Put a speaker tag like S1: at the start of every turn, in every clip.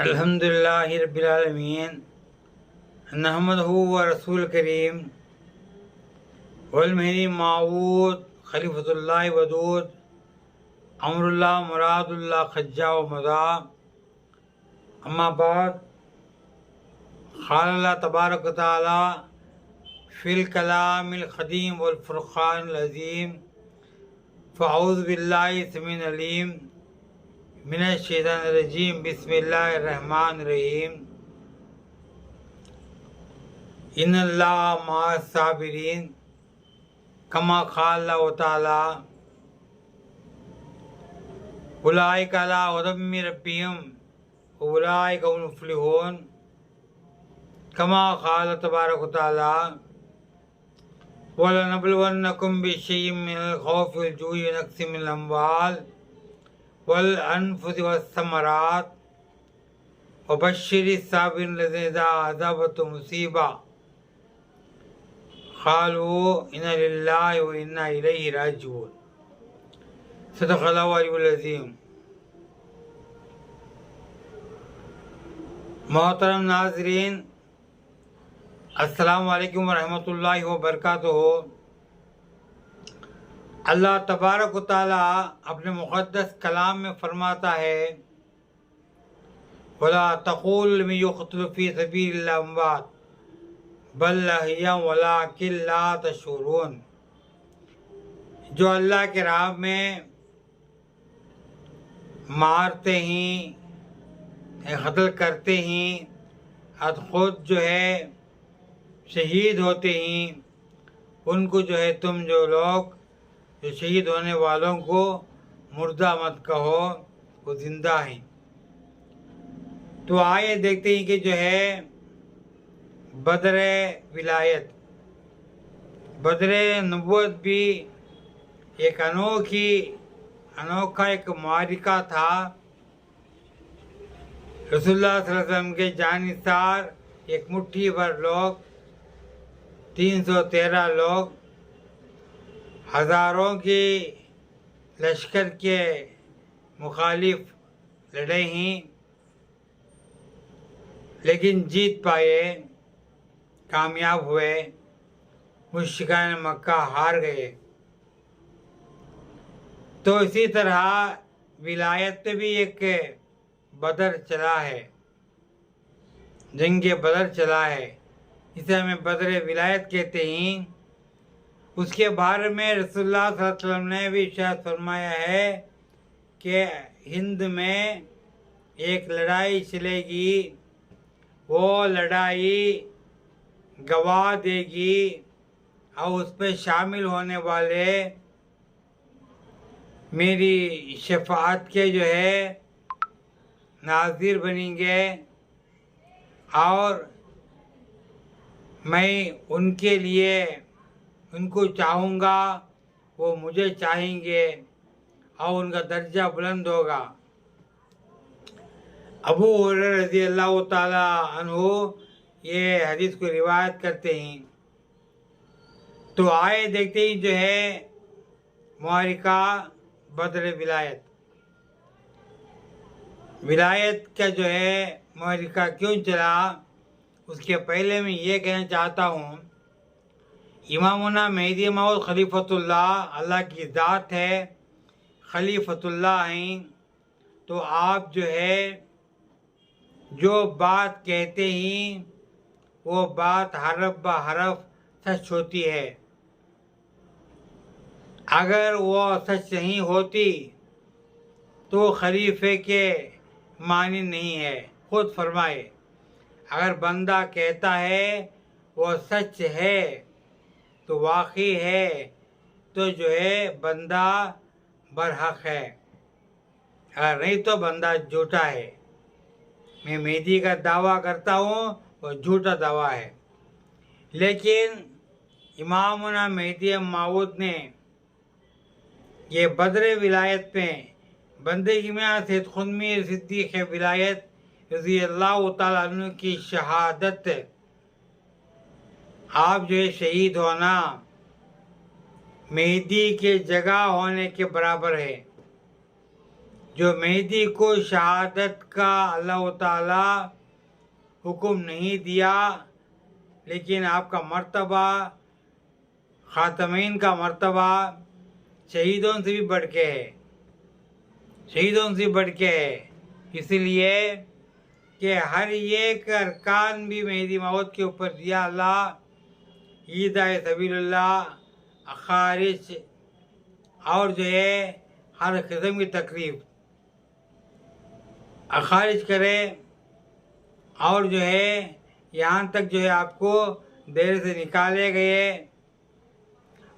S1: अल्हम्दुलिल्लाहि रब्बिल आलमीन नहमदहु व रसूल करीम वल मेहदी माऊद खलीफतुल्लाह वदूद अमरुल्लाह मुरादुल्लाह खज्जा व मदा अम्मा बाद क़ाल अल्लाह तबारक व तआला फ़िल कलामिल क़दीम वल फ़ुरक़ानिल अज़ीम फ़अऊज़ु बिल्लाहि समीउल अलीम मिनश शैतानिर रजीम बिस्मिल्लाहिर रहमानिर रहीम इन्नल्लाह मअस साबिरीन कमा क़ाल अल्लाहु तआला उलाइका अला हुदम मिर रब्बिहिम व उलाइका हुमुल मुफ़्लिहून कमा क़ाल तबारक व तआला वलनबलुवन्नकुम बिशैइन मिनल ख़ौफ़ि वल जू'i व नक़्सिन मिनल अम्वाल वल अनफुसि वस्समरात व बश्शिरिस साबिरीन लज़ीना इज़ा असाबतहुम मुसीबा क़ालू इन्ना लिल्लाहि व इन्ना इलैहि राजिऊन। सदक़ल्लाहु अलियुल अज़ीम। मोहतरम नाज़रीन, अस्सलामु अलैकुम व रहमतुल्लाहि व बरकातुहू। अल्लाह तबारक व तआला अपने मुक़द्दस कलाम में फरमाता है, वला तक़ूलू लिमन युक़तलू फ़ी सबीलिल्लाहि अम्वात बल अहया वलाकिन ला तशऊरून। जो अल्लाह के राह में मारते ही कत्ल करते ही और ख़ुद जो है शहीद होते ही उनको जो है तुम जो लोग जो शहीद होने वालों को मुर्दा मत कहो, वो ज़िंदा हैं। तो आइए देखते हैं कि जो है बदर विलायत, बदर नबूवत भी एक अनोखा एक मारिका था। रसूलुल्लाह सल्लल्लाहु अलैहि वसल्लम के जानिसार एक मुट्ठी भर लोग, 313 लोग, हज़ारों की लश्कर के मुखालिफ लड़े हैं, लेकिन जीत पाए, कामयाब हुए। मुश्रिकान मक्का हार गए। तो इसी तरह विलायत पे भी एक बदर चला है, जंग बदर चला है, इसे हमें बदर विलायत कहते हैं। उसके बारे में रसूलुल्लाह सल्लल्लाहु अलैहि वसल्लम ने भी इरशाद फरमाया है कि हिंद में एक लड़ाई चलेगी, वो लड़ाई गवाह देगी और उस पर शामिल होने वाले मेरी शफाअत के जो है नाज़िर बनेंगे और मैं उनके लिए उनको चाहूँगा, वो मुझे चाहेंगे और उनका दर्जा बुलंद होगा। अबू हुरैरा रज़ी अल्लाह ताला अन्हु ये हदीस को रिवायत करते हैं। तो आए देखते ही जो है मुआरिका बदर विलायत, विलायत का जो है मुआरिका क्यों चला, उसके पहले मैं ये कहना चाहता हूँ, इमामुना मेहदी मऊद खलीफतुल्लाह अल्लाह की ज़ात है, खलीफतुल्लाह हैं। तो आप जो है जो बात कहते हैं वो बात हरफ ब हरफ सच होती है। अगर वो सच नहीं होती तो खलीफे के मानी नहीं है। खुद फरमाए, अगर बंदा कहता है वो सच है तो वाकई है, तो जो है बंदा बरहक है, अगर नहीं तो बंदा झूठा है। मैं मेहदी का दावा करता हूँ वो झूठा दावा है। लेकिन इमामुना मेहदी माऊद ने ये बदर विलायत में बंदगी में सैयद खुदमी सिद्दीक़ विलायत रज़ी अल्लाह ताला अन्हु की शहादत, आप जो है शहीद होना मेहदी के जगह होने के बराबर है। जो मेहदी को शहादत का अल्लाह ताला हुक्म नहीं दिया, लेकिन आपका मर्तबा, ख़ातमीन का मर्तबा शहीदों से भी बढ़ के है, शहीदों से बढ़ के है। इसलिए कि हर एक अरकान भी मेहदी मौत के ऊपर दिया अल्लाह। ईदाए सबीलुल्लाह, अखारिज और जो है हर किस्म की तकलीफ अखारिज करे, और जो है यहाँ तक जो है आपको देर से निकाले गए,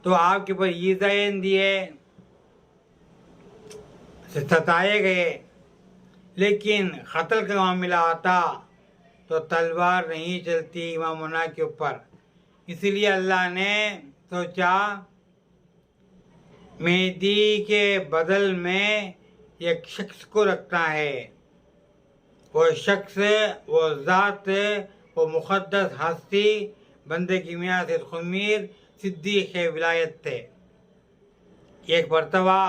S1: तो आपके ऊपर ईज़ाएं दिए, सताए गए। लेकिन क़त्ल का मामला आता तो तलवार नहीं चलती इमामुना के ऊपर। इसलिए अल्लाह ने सोचा मेहदी के बदल में एक शख्स को रखना है। वो शख्स, वो ज़ात, वो मुक़द्दस हस्ती बंदे की मियाँ से खुमीर सिद्दीक़ विलायत थे। एक मरतबा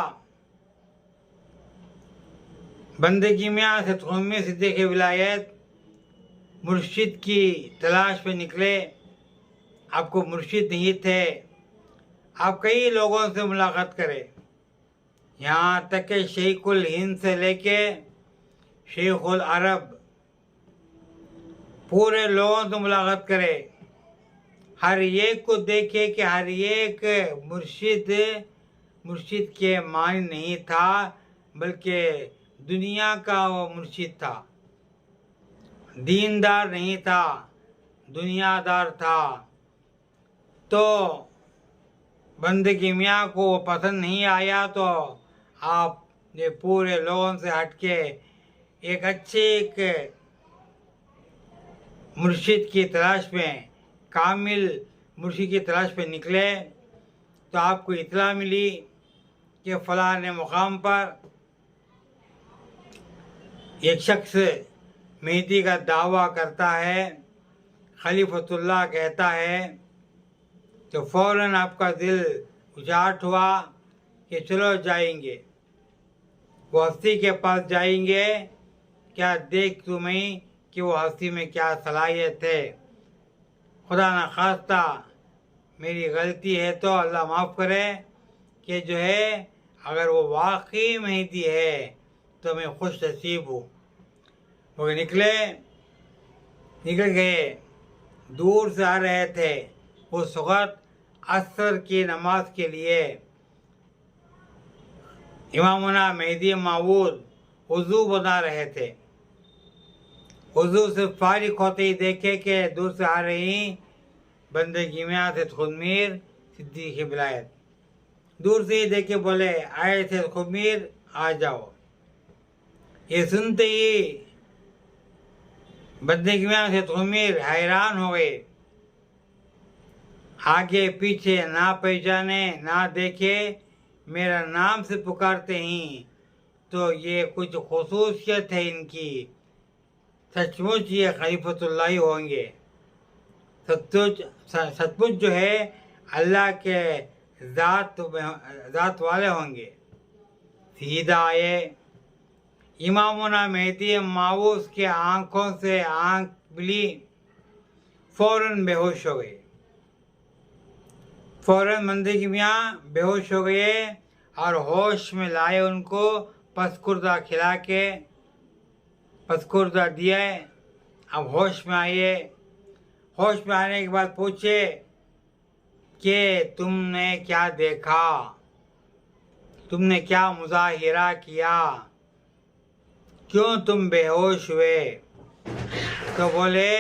S1: बंदे की मियाँ से खुमीर सिद्दीक़ विलायत मुर्शिद की तलाश में निकले। आपको मुर्शिद नहीं थे, आप कई लोगों से मुलाकात करें, यहाँ तक कि शेखुल हिंद से लेके शेखुल अरब पूरे लोगों से मुलाकात करें। हर एक को देखे कि हर एक मुर्शिद के मानी नहीं था, बल्कि दुनिया का वो मुर्शिद था। दीनदार नहीं था, दुनियादार था। तो बंदे की मियाँ को पसंद नहीं आया, तो आप ये पूरे लोगों से हटके एक अच्छे मुर्शिद की तलाश में, कामिल मुर्शिद की तलाश में निकले। तो आपको इत्तला मिली कि फ़लाँ मुकाम पर एक शख्स मेहदी का दावा करता है, खलीफतुल्लाह कहता है। तो फ़ौरन आपका दिल उजाट हुआ कि चलो जाएंगे, वो हस्ती के पास जाएंगे, क्या देख तुम्हें कि वो हस्ती में क्या सलाहियत है। खुदा न खास्ता मेरी गलती है तो अल्लाह माफ़ करे कि जो है अगर वो वाकई मेहदी है तो मैं खुश नसीब हूँ। वो निकल गए, दूर से आ रहे थे। उस वक़्त असर की नमाज के लिए इमामुना मेहदी माऊद वज़ू बना रहे थे। वज़ू से फारिग होते ही देखे कि दूर से आ रही बंदे की मियाँ से खुमीर सिद्दीक़ विलायत। दूर से ही देखे बोले, आए थे खुमीर, आ जाओ। ये सुनते ही बंदे की मियाँ से खुमीर हैरान हो गए। आगे पीछे ना पहचाने ना देखे, मेरा नाम से पुकारते ही तो ये कुछ खुसूसियत है इनकी, सचमुच ये खलीफतुल्लाह ही होंगे। सचमुच जो है अल्लाह के ज़ात वाले होंगे। सीधा आए, इमामुना मेहदी माऊद के आँखों से आँख मिली, फ़ौरन बेहोश हो गए। फ़ौरन बंदे की मियाँ बेहोश हो गए और होश में लाए उनको पसकुर्दा खिला के, पसकुर्दा दिया। अब होश में आए। होश में आने के बाद पूछे कि तुमने क्या देखा, तुमने क्या मुज़ाहिरा किया, क्यों तुम बेहोश हुए। तो बोले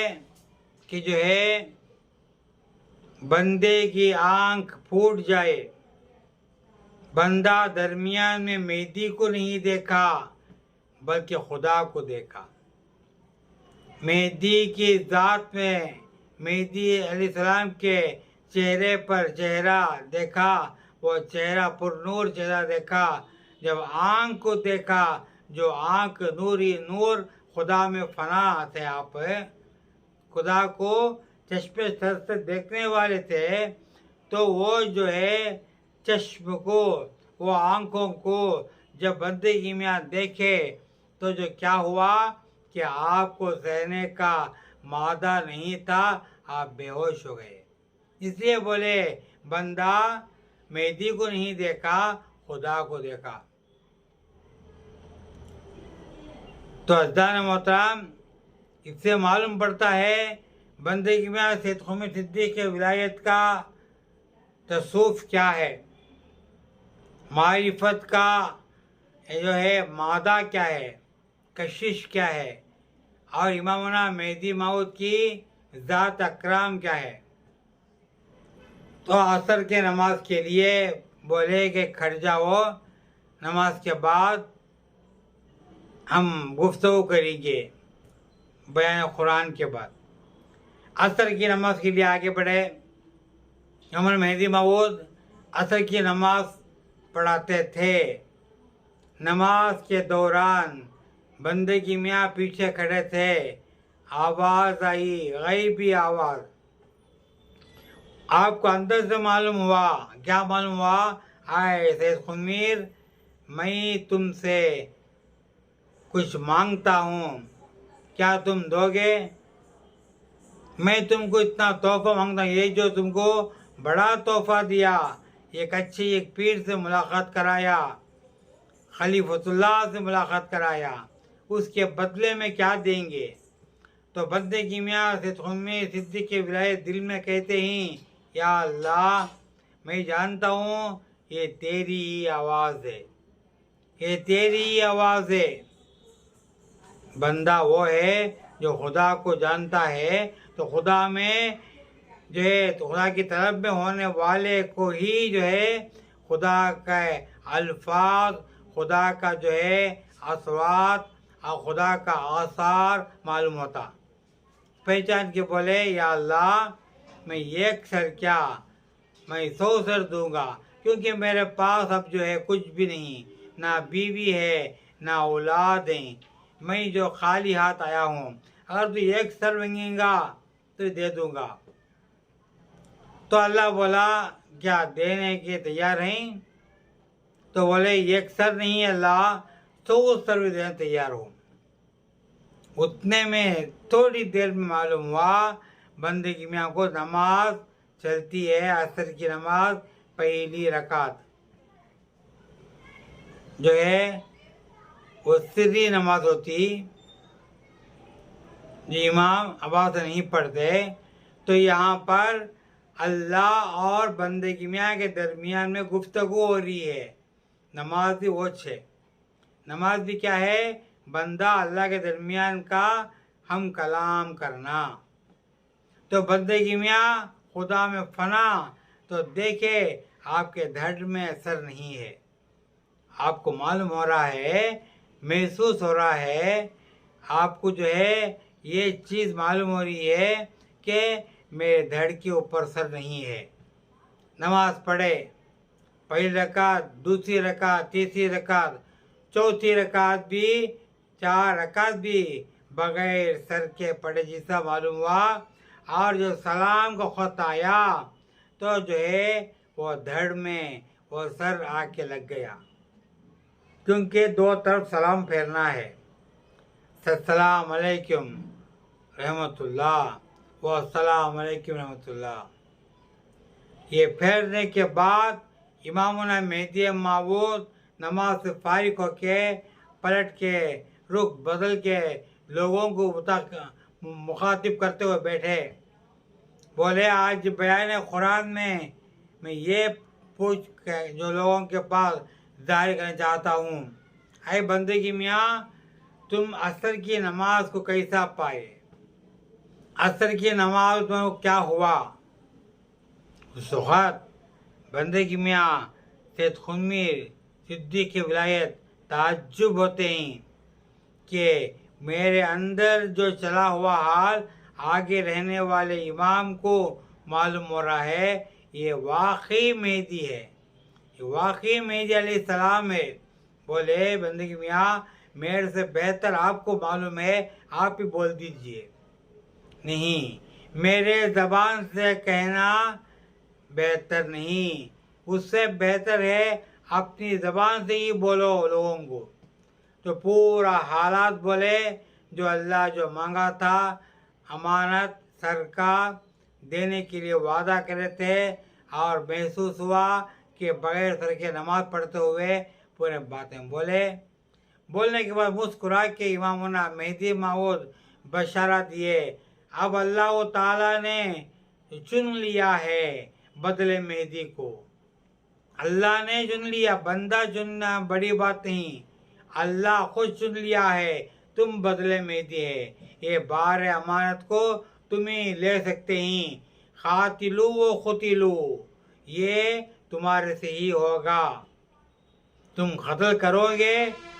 S1: कि जो है बंदे की आँख फूट जाए, बंदा दरमियान में मेहदी को नहीं देखा बल्कि खुदा को देखा। मेहदी की ज़ात में मेहदी अलैहिस्सलाम के चेहरे पर चेहरा देखा, वो चेहरा पुरनूर चेहरा देखा। जब आँख को देखा, जो आँख नूरी नूर, खुदा में फना थे आप, खुदा को चश्मे सर से देखने वाले थे। तो वो जो है चश्म को, वो आँखों को जब बंदगी मियाँ देखे तो जो क्या हुआ कि आपको सहने का मादा नहीं था, आप बेहोश हो गए। इसलिए बोले बंदा मेहदी को नहीं देखा, खुदा को देखा। तो अज़दान मोहतरम, इससे मालूम पड़ता है बंदगी में सैयद क़ुतब सिद्दीक़ के विलायत का तसूफ़ क्या है, मारिफत का जो है मादा क्या है, कशिश क्या है, और इमामुना मेहदी मऊद की ज़ात अकराम क्या है। तो असर के नमाज के लिए बोले कि खड़ जाओ, नमाज के बाद हम गुफ्तगू करेंगे बयान कुरान के बाद। असर की नमाज के लिए आगे बढ़े। इमाम मेहदी मऊद असर की नमाज पढ़ाते थे। नमाज के दौरान बंदगी मियाँ पीछे खड़े थे। आवाज़ आई, गैबी आवाज़। आपको अंदर से मालूम हुआ, क्या मालूम हुआ? आए सैयद खुमीर, मैं तुमसे कुछ मांगता हूँ, क्या तुम दोगे? मैं तुमको इतना तोहफा मांगता हूँ, ये जो तुमको बड़ा तोहफा दिया, एक अच्छी एक पीर से मुलाकात कराया, खलीफतुल्लाह से मुलाकात कराया, उसके बदले में क्या देंगे? तो बंदगी मियाँ सैयद क़ुतब सिद्दीक़ के विलायत दिल में कहते हैं, या अल्लाह, मैं जानता हूँ ये तेरी ही आवाज़ है, ये तेरी ही आवाज़ है। बंदा वो है जो खुदा को जानता है, तो खुदा में जो है, तो खुदा की तरफ में होने वाले को ही जो है खुदा का अल्फाज, खुदा का जो है असवात और खुदा का आसार मालूम होता। पहचान के बोले, या अल्लाह, मैं एक सर क्या, मैं 100 सर दूंगा, क्योंकि मेरे पास अब जो है कुछ भी नहीं, ना बीवी है ना औलाद है, मैं जो खाली हाथ आया हूँ। अगर तू एक सर मांगेगा तो दे दूंगा। तो अल्लाह बोला, क्या देने के तैयार हैं? तो बोले एक सर नहीं अल्लाह, 100 सर भी देने तैयार हो। उतने में थोड़ी देर में मालूम हुआ बंदगी मियाँ को नमाज चलती है, असर की नमाज पहली रकात जो है वो सिर्री नमाज होती, जो इमाम आवाज़ से नहीं पढ़ते। तो यहाँ पर अल्लाह और बंदगी मियाँ के दरमियान में गुफ्तगू हो रही है। नमाज भी वो है, नमाज भी क्या है? बंदा अल्लाह के दरमियान का हम कलाम करना। तो बंदगी मियाँ खुदा में फना, तो देखे आपके धड़ में असर नहीं है, आपको मालूम हो रहा है, महसूस हो रहा है, आपको जो है ये चीज़ मालूम हो रही है कि मेरे धड़ के ऊपर सर नहीं है। नमाज पढ़े, पहली रकात, दूसरी रकात, तीसरी रकात, चौथी रकात भी, 4 रकात भी बगैर सर के पढ़े जैसा मालूम हुआ। और जो सलाम का ख़त आया तो जो है वो धड़ में वो सर आके लग गया, क्योंकि 2 तरफ सलाम फेरना है। अस्सलाम अलैकुम रहमतुल्लाह व अस्सलाम अलैकुम रहमतुल्लाह। ये फेरने के बाद इमामुना मेहदी मऊद नमाज से फारिग होके पलट के रुख बदल के लोगों को मुखातिब करते हुए बैठे। बोले, आज बयान कुरान में मैं ये पूछ के जो लोगों के पास जाहिर करना चाहता हूँ, ऐ बंदगी मियाँ, तुम असर की नमाज को कैसा पाए? असर की नमाज में क्या हुआ? उस वक़्त बंदगी मियाँ सैयद क़ुतब सिद्दीक़ की विलायत ताज्जुब होते हैं कि मेरे अंदर जो चला हुआ हाल आगे रहने वाले इमाम को मालूम हो रहा है, ये वाकई मेहदी है, ये वाकई मेहदी अलैहिस्सलाम है। बोले बंदगी मियाँ, मेरे से बेहतर आपको मालूम है, आप ही बोल दीजिए। नहीं, मेरे ज़बान से कहना बेहतर नहीं, उससे बेहतर है अपनी ज़बान से ही बोलो लोगों को। तो पूरा हालात बोले, जो अल्लाह जो मांगा था अमानत सरका देने के लिए वादा करे थे, और महसूस हुआ कि बगैर सर के नमाज पढ़ते हुए पूरे बातें बोलने के बाद मुस्कुरा के इमामुना मेहदी माऊद बशारत दिए, अब अल्लाह ताला ने चुन लिया है बदले मेहदी को। अल्लाह ने चुन लिया, बंदा चुनना बड़ी बात नहीं, अल्लाह खुद चुन लिया है, तुम बदले मेहदी है। ये बार अमानत को तुम ही ले सकते ही, खातिलू व खुतिलू, ये तुम्हारे से ही होगा। तुम कत्ल करोगे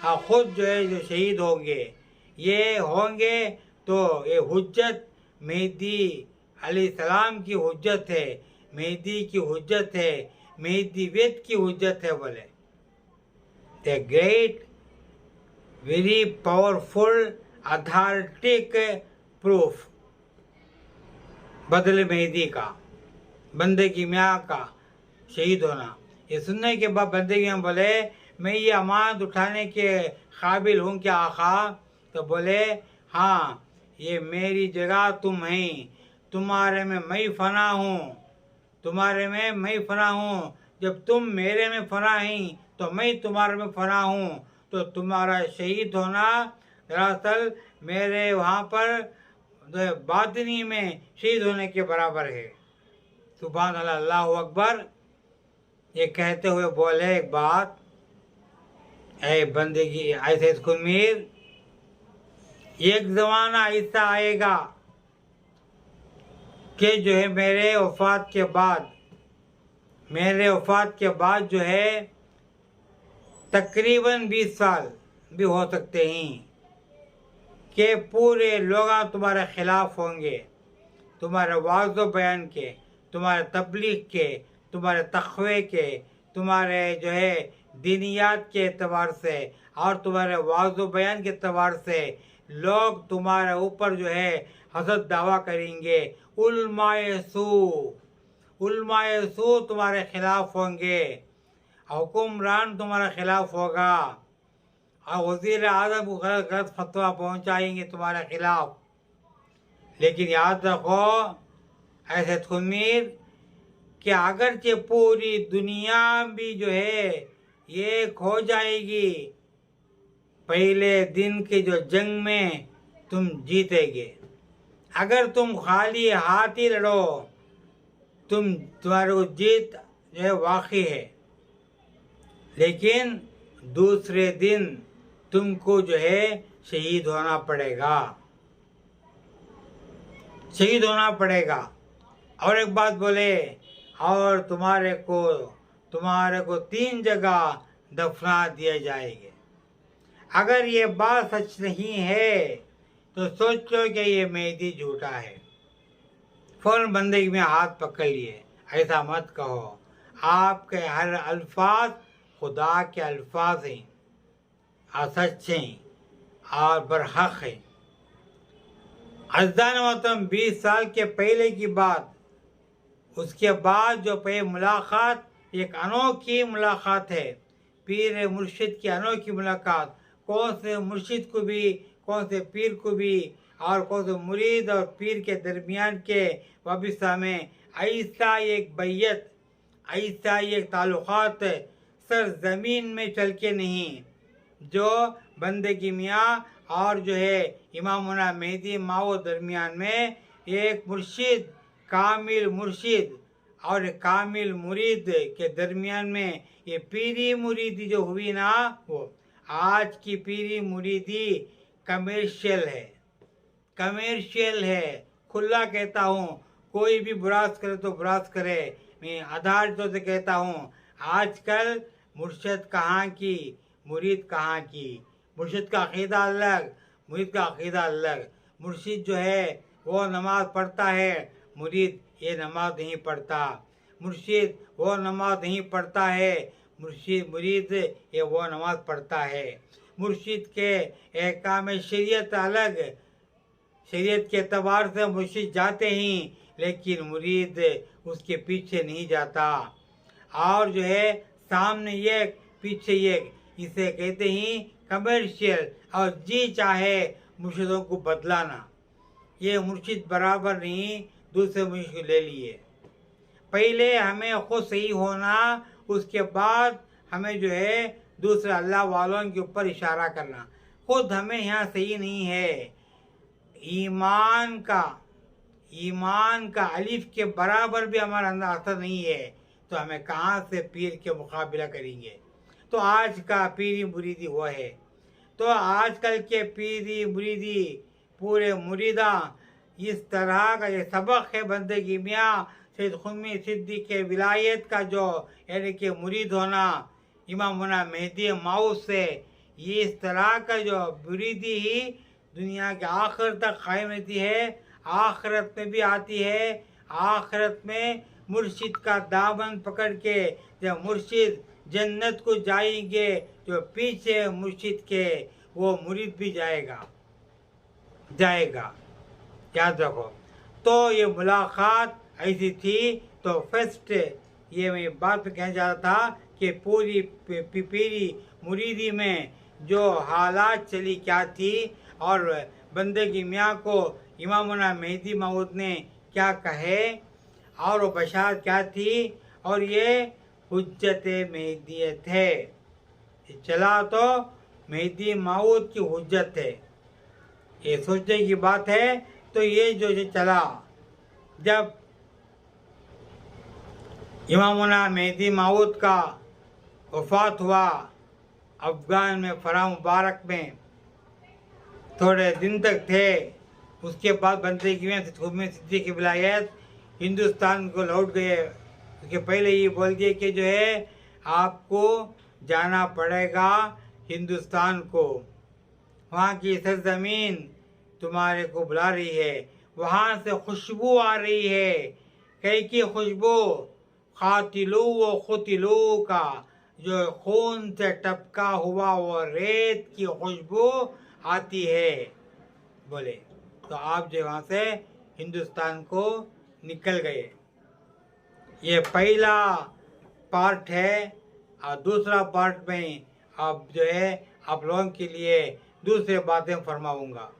S1: और खुद जो है जो शहीद होंगे, ये होंगे तो ये हुज्जत मेहदी अलैहिस्सलाम की हुज्जत है, मेहदी की हुज्जत है, मेहदी वेद की हुज्जत है। बोले the great very powerful authentic proof बदले मेहदी का, बंदे की मियाँ का शहीद होना। ये सुनने के बाद बंदे की बोले, मैं ये अमानत उठाने के काबिल हूँ क्या आका? तो बोले, हाँ, ये मेरी जगह तुम हैं, तुम्हारे में मैं फना हूँ, तुम्हारे में मैं फना हूँ। जब तुम मेरे में फना हैं तो मैं तुम्हारे में फना हूँ, तो तुम्हारा शहीद होना दरअसल मेरे वहाँ पर बातिनी में शहीद होने के बराबर है। सुभान अल्लाह, अल्लाहु अकबर। ये कहते हुए बोले एक बात, ऐ बंदे की ऐसे खुमीर, एक ज़माना ऐसा आएगा कि जो है मेरे वफात के बाद जो है तकरीबन 20 साल भी हो सकते हैं कि पूरे लोग तुम्हारे खिलाफ होंगे, तुम्हारे वाज़ो बयान के, तुम्हारे तबलीग के, तुम्हारे तक़वे के, तुम्हारे जो है दीनियात के एतबार से और तुम्हारे वाज़ो बयान के एतबार से लोग तुम्हारे ऊपर जो है हसद दावा करेंगे। उलमाए सू तुम्हारे खिलाफ होंगे, हुक्मरान तुम्हारे खिलाफ होगा, और वज़ीर आज़म को गलत फतवा पहुँचाएंगे तुम्हारे खिलाफ। लेकिन याद रखो ऐसे खुमीर कि अगरचे पूरी दुनिया भी जो है ये खो जाएगी, पहले दिन के जो जंग में तुम जीतेगे। अगर तुम खाली हाथ ही लड़ो, तुम्हारे को जीत जो है वाक़ई है, लेकिन दूसरे दिन तुमको जो है शहीद होना पड़ेगा। और एक बात बोले, और तुम्हारे को 3 जगह दफना दिए जाएंगे। अगर ये बात सच नहीं है तो सोचो कि ये मेहदी झूठा है। फौरन बंदे में हाथ पकड़ लिए, ऐसा मत कहो, आपके हर अल्फाज खुदा के अल्फाज हैं, और सच्चे और बरहक हैं। अज़दान मोहतरम, 20 साल के पहले की बात, उसके बाद जो पे मुलाकात एक अनोखी मुलाकात है, पीर मुर्शिद की अनोखी मुलाकात। कौन से मुर्शिद को भी, कौन से पीर को भी, और कौन से मुरीद और पीर के दरमियान के वाबिस्ता में ऐसा एक बैयत, ऐसा एक ताल्लुक़ात सर ज़मीन में चल के नहीं, जो बंदे की मियाँ और जो है इमामुना मेहदी माओ दरमियान में एक मुर्शिद, कामिल मुर्शिद और कामिल मुरीद के दरमियान में ये पीरी मुरीदी जो हुई ना, वो आज की पीरी मुरीदी कमर्शियल है। खुला कहता हूँ, कोई भी बुरास करे तो बुरास करे, मैं आधारित से कहता हूँ, आजकल मुर्शिद कहाँ की, मुरीद कहाँ की। मुर्शिद का अक़ीदा अलग, मुरीद का अक़ीदा अलग। मुर्शिद जो है वो नमाज पढ़ता है, मुरीद ये नमाज नहीं पढ़ता। मुर्शिद वो नमाज नहीं पढ़ता है, मुरीद ये वो नमाज पढ़ता है। मुर्शिद के अहकाम शरीयत अलग, शरीयत के एतबार से मुर्शिद जाते ही, लेकिन मुरीद उसके पीछे नहीं जाता। और जो है सामने एक पीछे एक, इसे कहते ही कमर्शियल और जी चाहे मुर्शिदों को बदलाना। ये मुर्शिद बराबर नहीं, दूसरे मुर्शिद को ले लिए। पहले हमें खुद सही होना, उसके बाद हमें जो है दूसरे अल्लाह वालों के ऊपर इशारा करना। खुद हमें यहाँ सही नहीं है। ईमान का अलिफ के बराबर भी हमारा अंदर असर नहीं है, तो हमें कहाँ से पीर के मुकाबला करेंगे। तो आज का पीरी मुरीदी वो है। तो आजकल के पीरी मुरीदी पूरे मुरीदा इस तरह का ये सबक है बंदगी मियाँ सैयद क़ुत्बी सिद्दीक़ के विलायत का, जो यानी कि मुरीद होना इमामुना मेहदी माऊद से, ये इस तरह का जो मुरीदी ही दुनिया के आखिर तक कायम रहती है, आखिरत में भी आती है। आखिरत में मुर्शिद का दामन पकड़ के जब मुर्शिद जन्नत को जाएंगे, जो पीछे मुर्शिद के वो मुरीद भी जाएगा। याद रखो। तो ये मुलाकात ऐसी थी। तो फर्स्ट ये मैं बात पे कहना चाहता था कि पूरी पीरी मुरीदी में जो हालात चली क्या थी, और बंदगी मियाँ को इमामुना मेहदी माऊद ने क्या कहे, और वो बशारत क्या थी, और ये हुज्जत मेहदीयत है। चला तो मेहदी माऊद की हुज्जत है, ये सोचने की बात है। तो ये जो चला, जब इमामुना मेहदी माऊद का वफात हुआ अफ़गान में फरा मुबारक में, थोड़े दिन तक थे। उसके बाद बंदगी में क़ुत्बी सिद्दीक़ की विलायत हिंदुस्तान को लौट गए। उसके पहले ये बोल दिए कि जो है आपको जाना पड़ेगा हिंदुस्तान को, वहाँ की सरजमीन तुम्हारे को बुला रही है, वहाँ से खुशबू आ रही है। कई की खुशबू, कातिलू व खुतिलू का, जो खून से टपका हुआ वो रेत की खुशबू आती है। बोले तो आप जो वहाँ से हिंदुस्तान को निकल गए। ये पहला पार्ट है। और दूसरा पार्ट में अब जो है आप लोगों के लिए दूसरे बातें फरमाऊँगा।